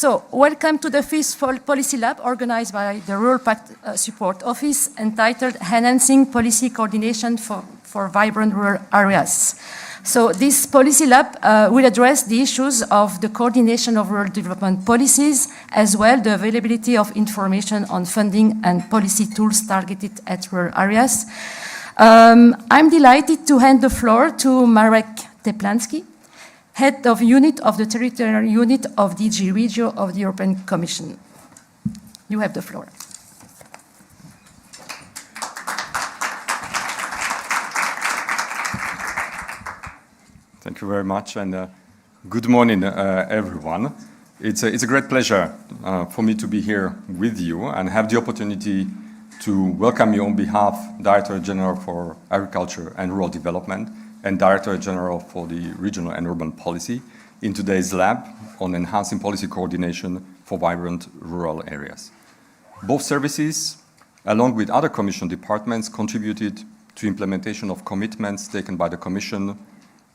So, welcome to the fifth Policy Lab organized by the Rural Pact Support Office, entitled Enhancing Policy Coordination for Vibrant Rural Areas. So, this Policy Lab will address the issues of the coordination of rural development policies, as well the availability of information on funding and policy tools targeted at rural areas. I'm delighted to hand the floor to Marek Teplansky, Head of Unit of the Territorial Unit of DG Regio of the European Commission. You have the floor. Thank you very much, and good morning, everyone. It's a great pleasure for me to be here with you and have the opportunity to welcome you on behalf of Director General for Agriculture and Rural Development and Director General for the Regional and Urban Policy in today's lab on enhancing policy coordination for vibrant rural areas. Both services, along with other Commission departments, contributed to implementation of commitments taken by the Commission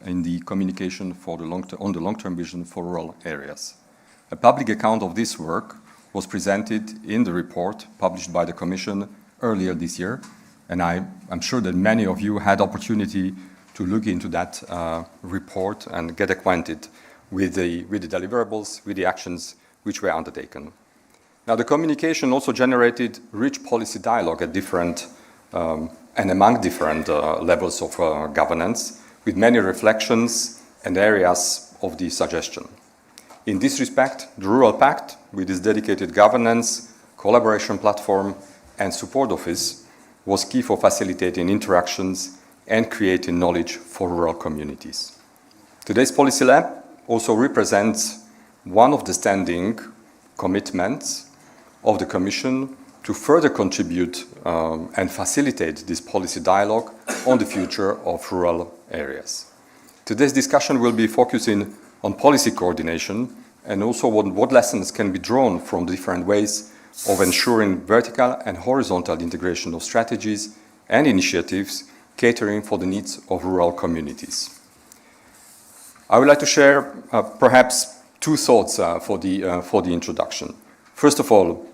in the communication on the long-term vision for rural areas. A public account of this work was presented in the report published by the Commission earlier this year, and I'm sure that many of you had opportunity to look into that report and get acquainted with the deliverables, with the actions which were undertaken. Now, the communication also generated rich policy dialogue at different and among different levels of governance, with many reflections and areas of the suggestion. In this respect, the Rural Pact, with its dedicated governance, collaboration platform, and support office, was key for facilitating interactions and creating knowledge for rural communities. Today's Policy Lab also represents one of the standing commitments of the Commission to further contribute and facilitate this policy dialogue on the future of rural areas. Today's discussion will be focusing on policy coordination and also what lessons can be drawn from different ways of ensuring vertical and horizontal integration of strategies and initiatives catering for the needs of rural communities. I would like to share perhaps two thoughts for the introduction. First of all,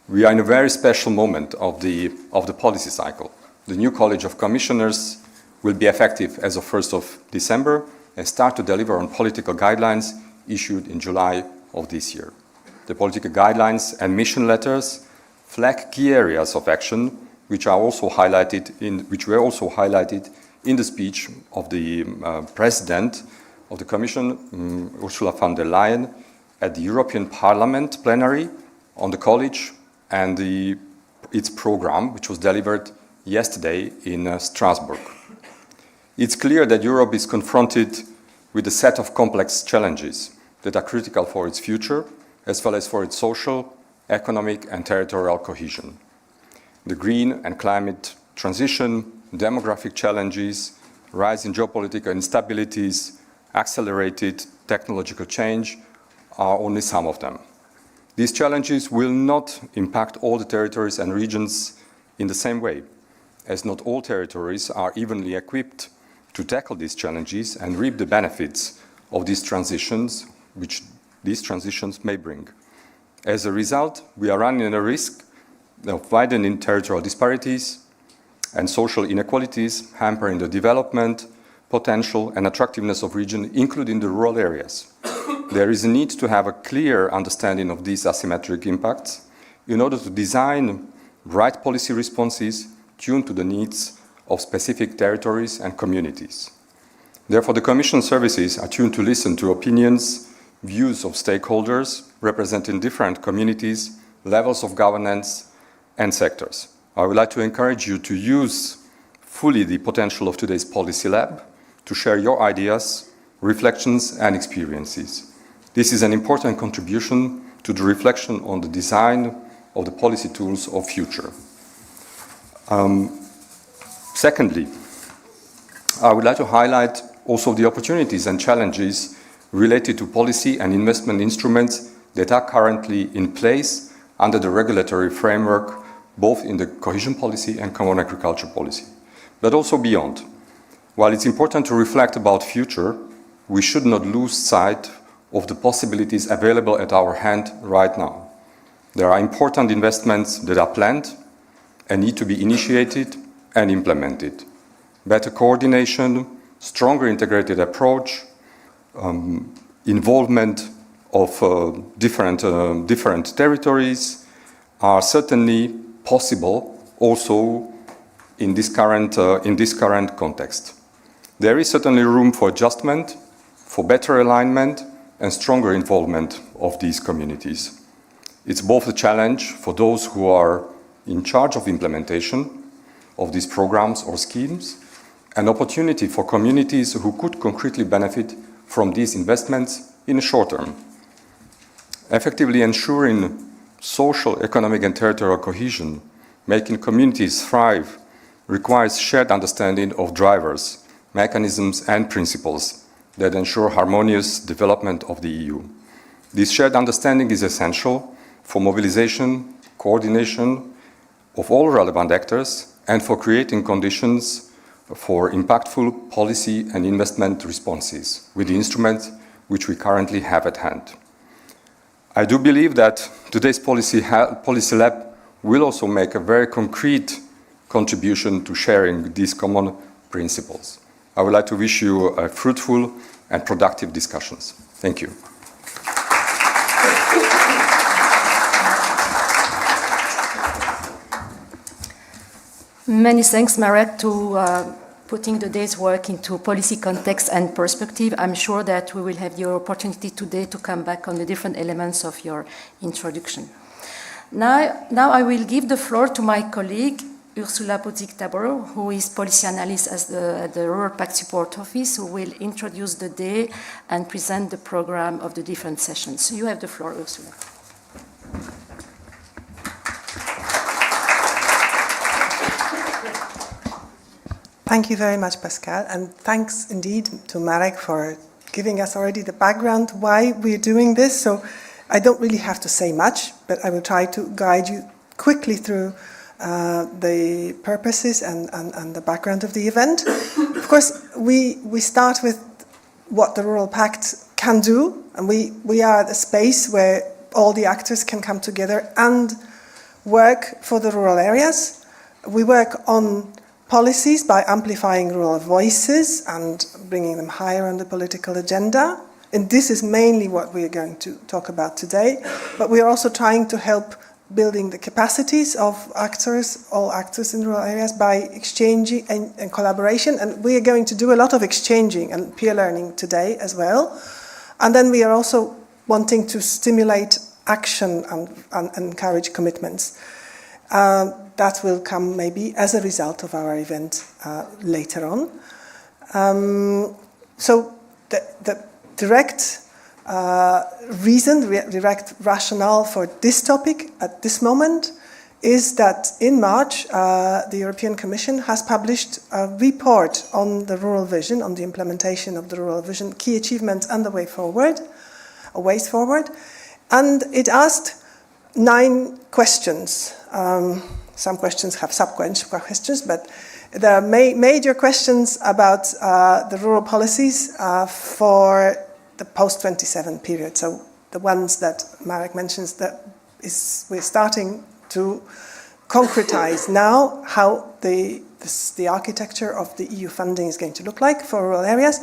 we are in a very special moment of the policy cycle. The new College of Commissioners will be effective as of 1st of December and start to deliver on political guidelines issued in July of this year. The political guidelines and mission letters flag key areas of action which were also highlighted in the speech of the President of the Commission, Urszula von der Leyen, at the European Parliament plenary on the College and its program, which was delivered yesterday in Strasbourg. It's clear that Europe is confronted with a set of complex challenges that are critical for its future, as well as for its social, economic, and territorial cohesion. The green and climate transition, demographic challenges, rise in geopolitical instabilities, accelerated technological change are only some of them. These challenges will not impact all the territories and regions in the same way, as not all territories are evenly equipped to tackle these challenges and reap the benefits of these transitions, which these transitions may bring. As a result, we are running a risk of widening territorial disparities and social inequalities, hampering the development, potential, and attractiveness of regions, including the rural areas. There is a need to have a clear understanding of these asymmetric impacts in order to design right policy responses tuned to the needs of specific territories and communities. Therefore, the Commission services are tuned to listen to opinions, views of stakeholders representing different communities, levels of governance, and sectors. I would like to encourage you to use fully the potential of today's Policy Lab to share your ideas, reflections, and experiences. This is an important contribution to the reflection on the design of the policy tools of future. Secondly, I would like to highlight also the opportunities and challenges related to policy and investment instruments that are currently in place under the regulatory framework, both in the cohesion policy and common agriculture policy, but also beyond. While it's important to reflect about future, we should not lose sight of the possibilities available at our hand right now. There are important investments that are planned and need to be initiated and implemented. Better coordination, stronger integrated approach, involvement of different territories are certainly possible also in this current context. There is certainly room for adjustment, for better alignment and stronger involvement of these communities. It's both a challenge for those who are in charge of implementation of these programs or schemes, an opportunity for communities who could concretely benefit from these investments in the short term. Effectively ensuring social, economic and territorial cohesion, making communities thrive, requires shared understanding of drivers, mechanisms and principles that ensure harmonious development of the EU. This shared understanding is essential for mobilization, coordination of all relevant actors and for creating conditions for impactful policy and investment responses with the instruments which we currently have at hand. I do believe that today's Policy Lab will also make a very concrete contribution to sharing these common principles. I would like to wish you fruitful and productive discussions. Thank you. Many thanks, Marek, to putting the day's work into policy context and perspective. I'm sure that we will have the opportunity today to come back on the different elements of your introduction. Now I will give the floor to my colleague, Urszula Budzich-Tabor, who is policy analyst at the Rural Pact Support Office, who will introduce the day and present the program of the different sessions. So you have the floor, Urszula. Thank you very much, Pascal, and thanks indeed to Marek for giving us already the background why we're doing this. So I don't really have to say much, but I will try to guide you quickly through the purposes and the background of the event. Of course, we start with what the Rural Pact can do, and we are the space where all the actors can come together and work for the rural areas. We work on policies by amplifying rural voices and bringing them higher on the political agenda. And this is mainly what we are going to talk about today. But we are also trying to help building the capacities of actors, all actors in rural areas, by exchanging and collaboration. And we are going to do a lot of exchanging and peer learning today as well. And then we are also wanting to stimulate action and encourage commitments. That will come maybe as a result of our event later on. So the direct direct rationale for this topic at this moment is that in March, the European Commission has published a report on the rural vision, on the implementation of the rural vision, key achievements and the way forward, or ways forward. And it asked 9 questions. Some questions have sub-questions, but there are major questions about the rural policies for the post-27 period. So the ones that Marek mentions that we're starting to concretize now how the architecture of the EU funding is going to look like for rural areas.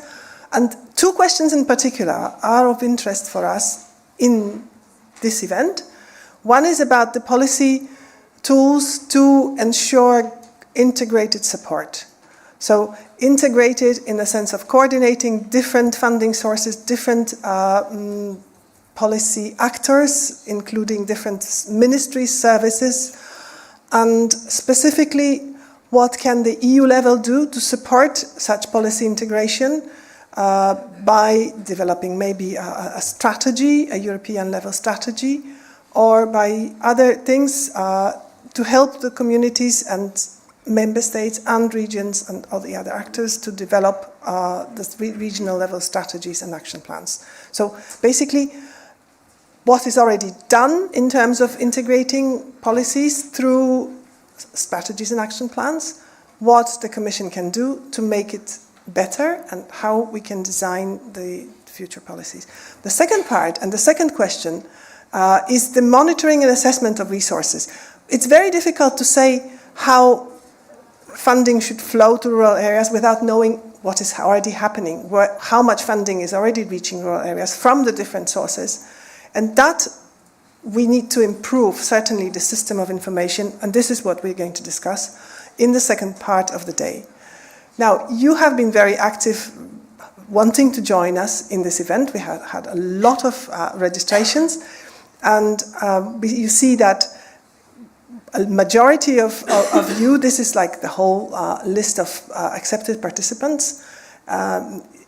And 2 questions in particular are of interest for us in this event. One is about the policy tools to ensure integrated support. So integrated in the sense of coordinating different funding sources, different policy actors, including different ministries, services, and specifically what can the EU level do to support such policy integration by developing maybe a strategy, a European level strategy, or by other things to help the communities and member states and regions and all the other actors to develop the regional level strategies and action plans. So basically, what is already done in terms of integrating policies through strategies and action plans, what the Commission can do to make it better, and how we can design the future policies. The second part, and the second question, is the monitoring and assessment of resources. It's very difficult to say how funding should flow to rural areas without knowing what is already happening, how much funding is already reaching rural areas from the different sources. And that we need to improve, certainly, the system of information, and this is what we're going to discuss in the second part of the day. Now, you have been very active wanting to join us in this event. We have had a lot of registrations, and you see that a majority of you, this is like the whole list of accepted participants.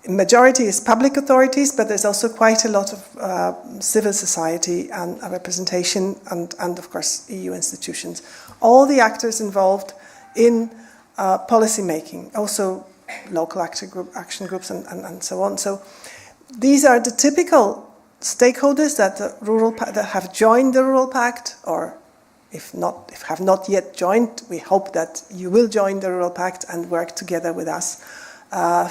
Majority is public authorities, but there's also quite a lot of civil society and representation, and of course EU institutions. All the actors involved in policy making, also local action groups and so on. So these are the typical stakeholders that that have joined the Rural Pact, or if have not yet joined. We hope that you will join the Rural Pact and work together with us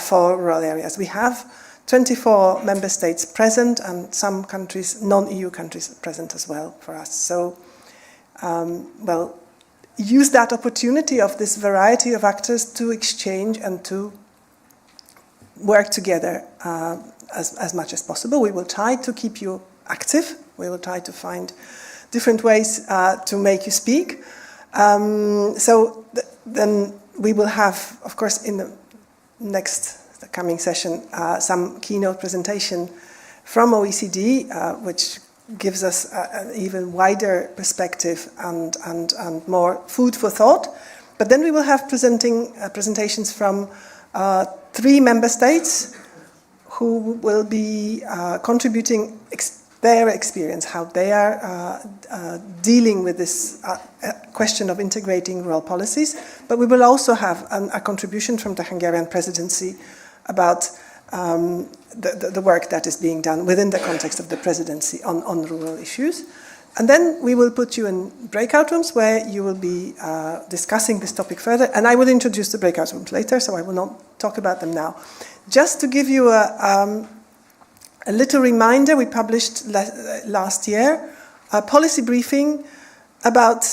for rural areas. We have 24 member states present and some countries, non-EU countries, present as well for us. So, well, use that opportunity of this variety of actors to exchange and to work together as much as possible. We will try to keep you active. We will try to find different ways to make you speak. Then we will have, of course, in the coming session, some keynote presentation from OECD, which gives us an even wider perspective and more food for thought. But then we will have presentations from 3 member states who will be contributing their experience, how they are dealing with this question of integrating rural policies. But we will also have a contribution from the Hungarian presidency about the work that is being done within the context of the presidency on rural issues. And then we will put you in breakout rooms where you will be discussing this topic further. And I will introduce the breakout rooms later, so I will not talk about them now. Just to give you a little reminder, we published last year a policy briefing about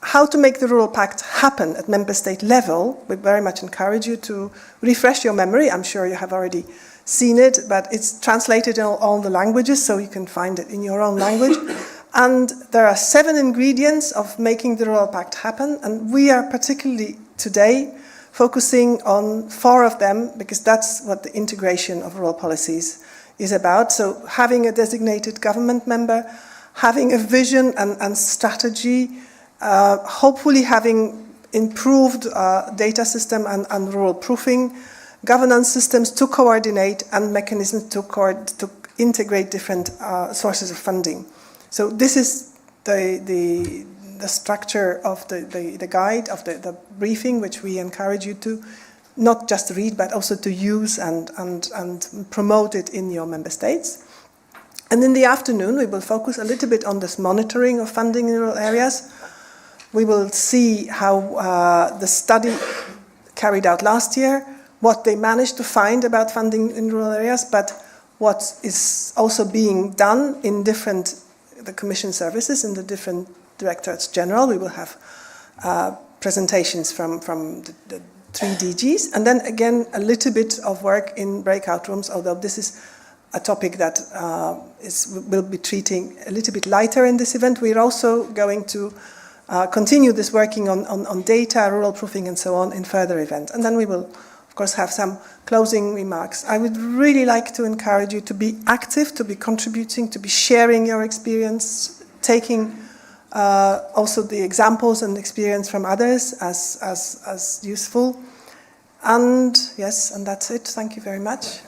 how to make the Rural Pact happen at member state level. We very much encourage you to refresh your memory. I'm sure you have already seen it, but it's translated in all the languages, so you can find it in your own language. And there are 7 ingredients of making the Rural Pact happen, and we are particularly today focusing on 4 of them, because that's what the integration of rural policies is about. So having a designated government member, having a vision and strategy, hopefully having improved data system and rural proofing, governance systems to coordinate, and mechanisms to integrate different sources of funding. So this is the structure of the guide, of the briefing, which we encourage you to not just read, but also to use and promote it in your member states. And in the afternoon, we will focus a little bit on this monitoring of funding in rural areas. We will see how the study carried out last year, what they managed to find about funding in rural areas, but what is also being done in the Commission services, in the different directorates general. We will have presentations from the 3 DGs, and then again a little bit of work in breakout rooms, although this is a topic that we'll be treating a little bit lighter in this event. We're also going to continue this working on data, rural proofing and so on in further events. And then we will, of course, have some closing remarks. I would really like to encourage you to be active, to be contributing, to be sharing your experience, taking also the examples and experience from others as useful. And yes, and that's it. Thank you very much.